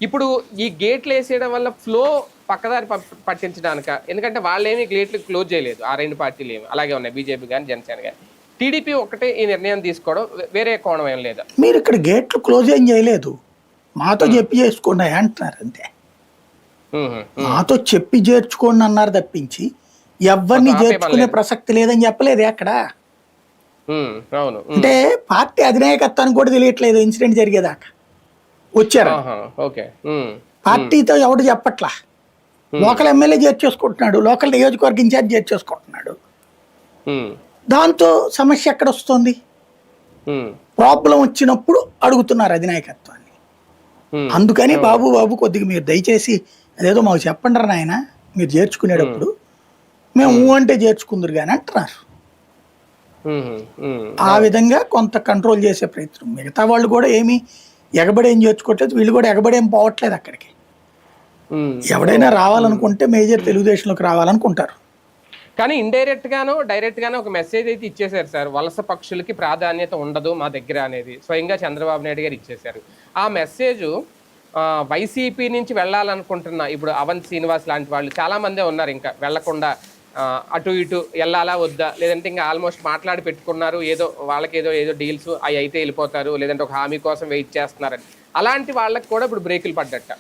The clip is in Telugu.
ఇప్పుడు ఈ గేట్లు వేసేయడం వల్ల ఫ్లో పక్కదారి పట్టించడానిక, ఎందుకంటే వాళ్ళేమి గేట్లు క్లోజ్ చేయలేదు, ఆ రెండు పార్టీలు ఏమి అలాగే ఉన్నాయి, బీజేపీ కానీ జనసేన కానీ. టీడీపీ ఒకటే ఈ నిర్ణయం తీసుకోవడం, వేరే కోణం ఏం లేదా? మీరు ఇక్కడ గేట్లు క్లోజ్ ఏం చేయలేదు, మాతో చెప్పి చేసుకోండి అంటున్నారు అంతే. మాతో చెప్పి చేర్చుకోండి అన్నారు తప్పించి ఎవరిని చేర్చుకునే ప్రసక్తి లేదని చెప్పలేదు అక్కడ. అంటే పార్టీ అధినాయకత్వానికి కూడా తెలియట్లేదు ఇన్సిడెంట్ జరిగేదాకా. వచ్చారు పార్టీతో ఎవడు చెప్పట్లా, లోకల్ ఎమ్మెల్యే చేర్చేసుకుంటున్నాడు, లోకల్ నియోజకవర్గ ఇన్ఛార్జ్ చేర్చేసుకుంటున్నాడు. దాంతో సమస్య ఎక్కడ వస్తుంది? ప్రాబ్లం వచ్చినప్పుడు అడుగుతున్నారు అధినాయకత్వాన్ని. అందుకని బాబు కొద్దిగా మీరు దయచేసి అదేదో మాకు చెప్పండి నాయన, మీరు చేర్చుకునేటప్పుడు మేము అంటే చేర్చుకుందరు కానీ అంటున్నారు. ఆ విధంగా కొంత కంట్రోల్ చేసే ప్రయత్నం. మిగతా వాళ్ళు కూడా ఏమి ఎగబడేం చేర్చుకోవట్లేదు, వీళ్ళు కూడా ఎగబడేం పోవట్లేదు అక్కడికి. ఎవడైనా రావాలనుకుంటే మేజర్ తెలుగుదేశంలోకి రావాలనుకుంటారు. కానీ ఇండైరెక్ట్ గాను డైరెక్ట్ గాను ఒక మెసేజ్ అయితే ఇచ్చేసారు సార్, వలస పక్షులకి ప్రాధాన్యత ఉండదు మా దగ్గర అనేది స్వయంగా చంద్రబాబు నాయుడు గారు ఇచ్చేశారు. ఆ మెసేజ్ వైసీపీ నుంచి వెళ్ళాలనుకుంటున్నా ఇప్పుడు అవంత్ శ్రీనివాస్ లాంటి వాళ్ళు చాలా మందే ఉన్నారు, ఇంకా వెళ్లకుండా అటు ఇటు వెళ్ళాలా వద్దా, లేదంటే ఇంకా ఆల్మోస్ట్ మాట్లాడి పెట్టుకున్నారు, ఏదో వాళ్ళకి ఏదో డీల్స్ అవి అయితే వెళ్ళిపోతారు, లేదంటే ఒక హామీ కోసం వెయిట్ చేస్తున్నారని. అలాంటి వాళ్ళకి కూడా ఇప్పుడు బ్రేకులు పడ్డట్ట.